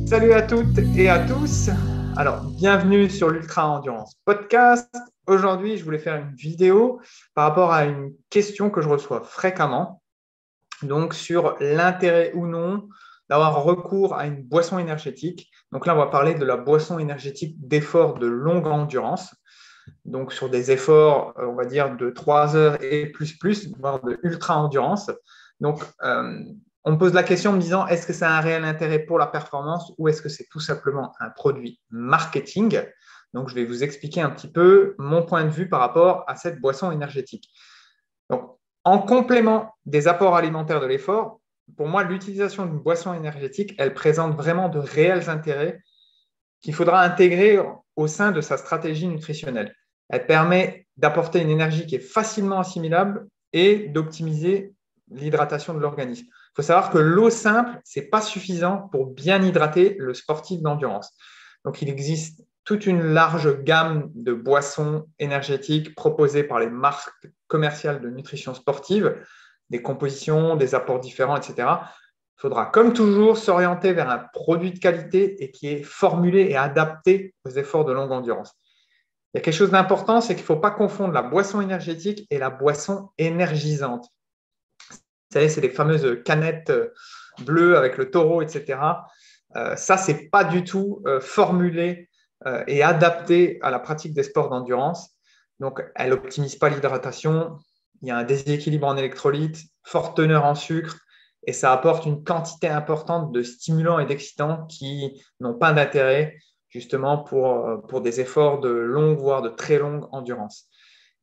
Salut à toutes et à tous. Alors, bienvenue sur l'Ultra Endurance Podcast. Aujourd'hui, je voulais faire une vidéo par rapport à une question que je reçois fréquemment, donc sur l'intérêt ou non d'avoir recours à une boisson énergétique. Donc là, on va parler de la boisson énergétique d'effort de longue endurance, donc sur des efforts, on va dire, de 3 heures et plus, voire de ultra endurance. Donc, on me pose la question en me disant, est-ce que ça a un réel intérêt pour la performance ou est-ce que c'est tout simplement un produit marketing? Donc, je vais vous expliquer un petit peu mon point de vue par rapport à cette boisson énergétique. Donc, en complément des apports alimentaires de l'effort, pour moi, l'utilisation d'une boisson énergétique, elle présente vraiment de réels intérêts qu'il faudra intégrer au sein de sa stratégie nutritionnelle. Elle permet d'apporter une énergie qui est facilement assimilable et d'optimiser l'hydratation de l'organisme. Il faut savoir que l'eau simple, ce n'est pas suffisant pour bien hydrater le sportif d'endurance. Donc, il existe toute une large gamme de boissons énergétiques proposées par les marques commerciales de nutrition sportive, des compositions, des apports différents, etc. Il faudra, comme toujours, s'orienter vers un produit de qualité et qui est formulé et adapté aux efforts de longue endurance. Il y a quelque chose d'important, c'est qu'il ne faut pas confondre la boisson énergétique et la boisson énergisante. Vous savez, c'est les fameuses canettes bleues avec le taureau, etc. Ça, ce n'est pas du tout formulé et adapté à la pratique des sports d'endurance. Donc, elle n'optimise pas l'hydratation. Il y a un déséquilibre en électrolytes, forte teneur en sucre, et ça apporte une quantité importante de stimulants et d'excitants qui n'ont pas d'intérêt justement pour des efforts de longue, voire de très longue endurance.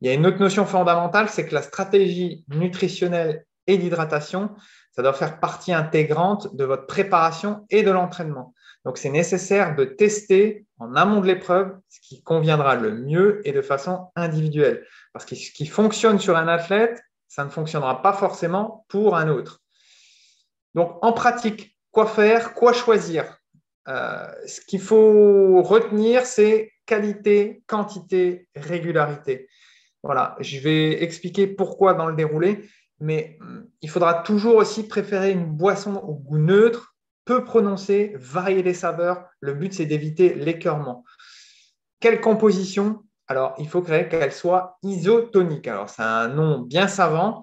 Il y a une autre notion fondamentale, c'est que la stratégie nutritionnelle et d'hydratation, ça doit faire partie intégrante de votre préparation et de l'entraînement. Donc, c'est nécessaire de tester en amont de l'épreuve ce qui conviendra le mieux et de façon individuelle. Parce que ce qui fonctionne sur un athlète, ça ne fonctionnera pas forcément pour un autre. Donc, en pratique, quoi faire, quoi choisir? Ce qu'il faut retenir, c'est qualité, quantité, régularité. Voilà, je vais expliquer pourquoi dans le déroulé, mais il faudra toujours aussi préférer une boisson au goût neutre, peu prononcé, varier les saveurs. Le but, c'est d'éviter l'écœurement. Quelle composition? Alors, il faut qu'elle soit isotonique. Alors, c'est un nom bien savant.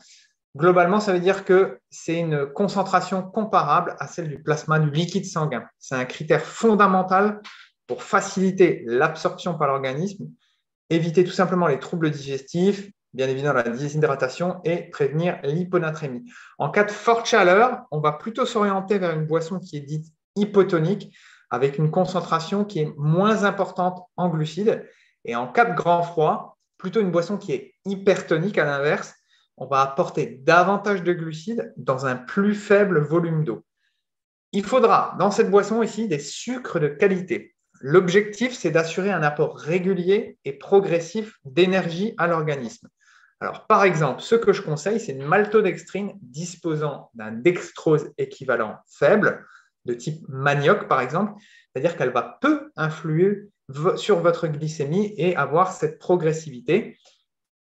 Globalement, ça veut dire que c'est une concentration comparable à celle du plasma du liquide sanguin. C'est un critère fondamental pour faciliter l'absorption par l'organisme, éviter tout simplement les troubles digestifs, bien évidemment la déshydratation et prévenir l'hyponatrémie. En cas de forte chaleur, on va plutôt s'orienter vers une boisson qui est dite hypotonique, avec une concentration qui est moins importante en glucides. Et en cas de grand froid, plutôt une boisson qui est hypertonique à l'inverse, on va apporter davantage de glucides dans un plus faible volume d'eau. Il faudra dans cette boisson ici des sucres de qualité. L'objectif, c'est d'assurer un apport régulier et progressif d'énergie à l'organisme. Alors, par exemple, ce que je conseille, c'est une maltodextrine disposant d'un dextrose équivalent faible, de type manioc, par exemple, c'est-à-dire qu'elle va peu influer sur votre glycémie et avoir cette progressivité.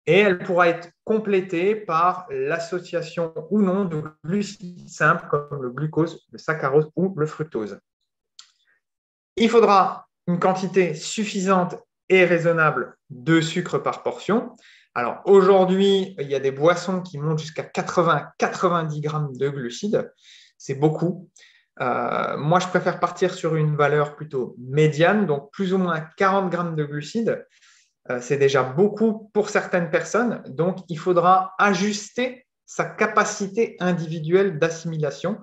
Et elle pourra être complétée par l'association ou non de glucides simples comme le glucose, le saccharose ou le fructose. Il faudra une quantité suffisante et raisonnable de sucre par portion. Alors aujourd'hui, il y a des boissons qui montent jusqu'à 80-90 grammes de glucides. C'est beaucoup. Moi, je préfère partir sur une valeur plutôt médiane, donc plus ou moins 40 grammes de glucides. C'est déjà beaucoup pour certaines personnes. Donc, il faudra ajuster sa capacité individuelle d'assimilation.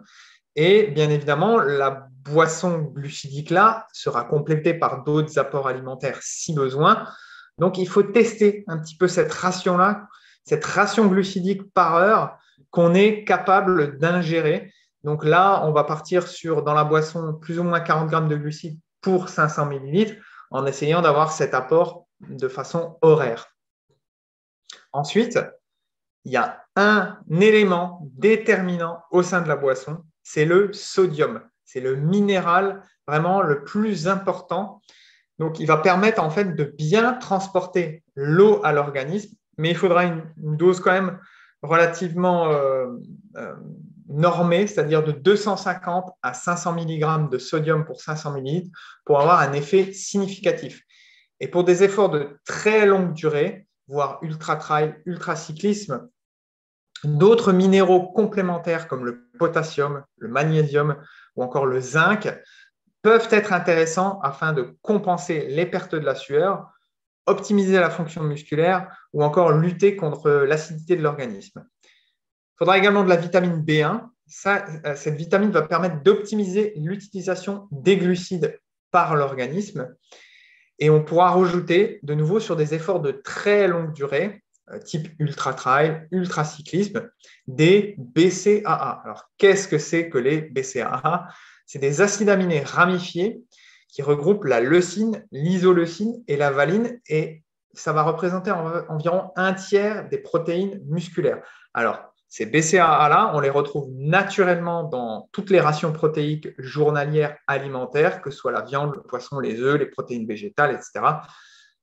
Et bien évidemment, la boisson glucidique là sera complétée par d'autres apports alimentaires si besoin. Donc, il faut tester un petit peu cette ration-là, cette ration glucidique par heure qu'on est capable d'ingérer. Donc là, on va partir sur, dans la boisson, plus ou moins 40 grammes de glucides pour 500 millilitres en essayant d'avoir cet apport de façon horaire. Ensuite, il y a un élément déterminant au sein de la boisson, c'est le sodium. C'est le minéral vraiment le plus important. Donc, il va permettre en fait de bien transporter l'eau à l'organisme, mais il faudra une dose quand même relativement normé, c'est-à-dire de 250 à 500 mg de sodium pour 500 ml pour avoir un effet significatif. Et pour des efforts de très longue durée, voire ultra-trail, ultra-cyclisme, d'autres minéraux complémentaires comme le potassium, le magnésium ou encore le zinc peuvent être intéressants afin de compenser les pertes de la sueur, optimiser la fonction musculaire ou encore lutter contre l'acidité de l'organisme. Il faudra également de la vitamine B1. Cette vitamine va permettre d'optimiser l'utilisation des glucides par l'organisme. Et on pourra rajouter de nouveau sur des efforts de très longue durée, type ultra-trail, ultra-cyclisme, des BCAA. Alors, qu'est-ce que c'est que les BCAA? C'est des acides aminés ramifiés qui regroupent la leucine, l'isoleucine et la valine, et ça va représenter environ un tiers des protéines musculaires. Alors, ces BCAA-là, on les retrouve naturellement dans toutes les rations protéiques journalières alimentaires, que ce soit la viande, le poisson, les œufs, les protéines végétales, etc.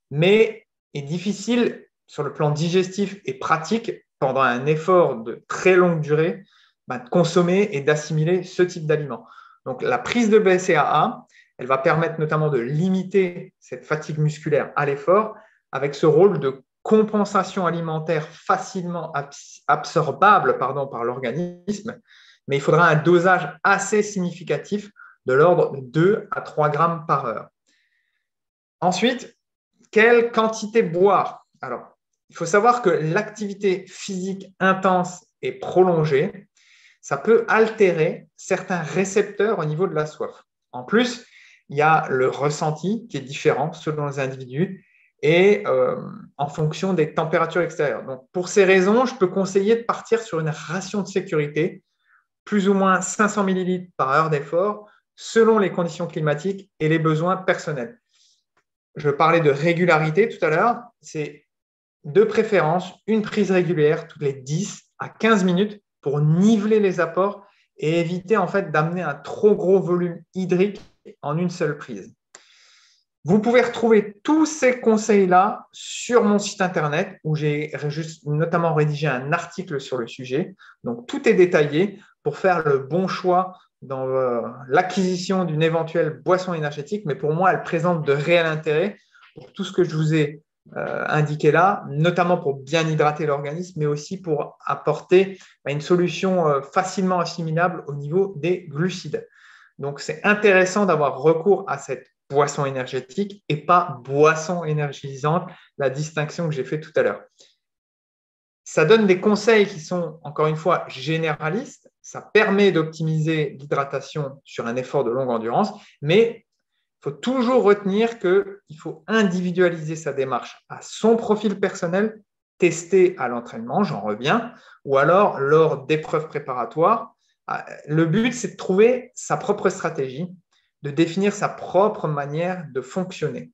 Mais il est difficile sur le plan digestif et pratique, pendant un effort de très longue durée, de consommer et d'assimiler ce type d'aliments. Donc, la prise de BCAA, elle va permettre notamment de limiter cette fatigue musculaire à l'effort avec ce rôle de compensation alimentaire facilement absorbable par l'organisme, mais il faudra un dosage assez significatif de l'ordre de 2 à 3 grammes par heure. Ensuite, quelle quantité boire? Alors, il faut savoir que l'activité physique intense et prolongée, ça peut altérer certains récepteurs au niveau de la soif. En plus, il y a le ressenti qui est différent selon les individus et en fonction des températures extérieures. Donc, pour ces raisons, je peux conseiller de partir sur une ration de sécurité, plus ou moins 500 ml par heure d'effort, selon les conditions climatiques et les besoins personnels. Je parlais de régularité tout à l'heure, c'est de préférence une prise régulière toutes les 10 à 15 minutes pour niveler les apports et éviter en fait d'amener un trop gros volume hydrique en une seule prise. Vous pouvez retrouver tous ces conseils-là sur mon site internet où j'ai notamment rédigé un article sur le sujet. Donc, tout est détaillé pour faire le bon choix dans l'acquisition d'une éventuelle boisson énergétique. Mais pour moi, elle présente de réels intérêts pour tout ce que je vous ai indiqué là, notamment pour bien hydrater l'organisme, mais aussi pour apporter une solution facilement assimilable au niveau des glucides. Donc, c'est intéressant d'avoir recours à cette boisson énergétique et pas boisson énergisante, la distinction que j'ai faite tout à l'heure. Ça donne des conseils qui sont, encore une fois, généralistes. Ça permet d'optimiser l'hydratation sur un effort de longue endurance, mais il faut toujours retenir qu'il faut individualiser sa démarche à son profil personnel, tester à l'entraînement, j'en reviens, ou alors lors d'épreuves préparatoires. Le but, c'est de trouver sa propre stratégie, de définir sa propre manière de fonctionner.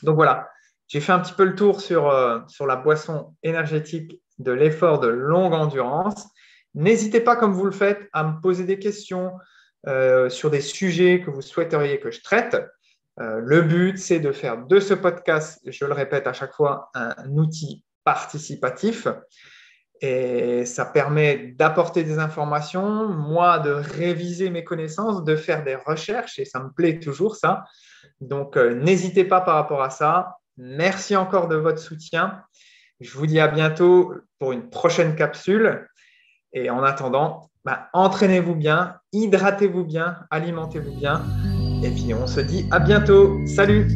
Donc voilà, j'ai fait un petit peu le tour sur la boisson énergétique de l'effort de longue endurance. N'hésitez pas, comme vous le faites, à me poser des questions sur des sujets que vous souhaiteriez que je traite. Le but, c'est de faire de ce podcast, je le répète à chaque fois, un outil participatif. Et ça permet d'apporter des informations, moi de réviser mes connaissances, de faire des recherches, et ça me plaît toujours ça. Donc, n'hésitez pas par rapport à ça. Merci encore de votre soutien. Je vous dis à bientôt pour une prochaine capsule. Et en attendant, entraînez-vous bien, hydratez-vous bien, alimentez-vous bien. Et puis, on se dit à bientôt. Salut!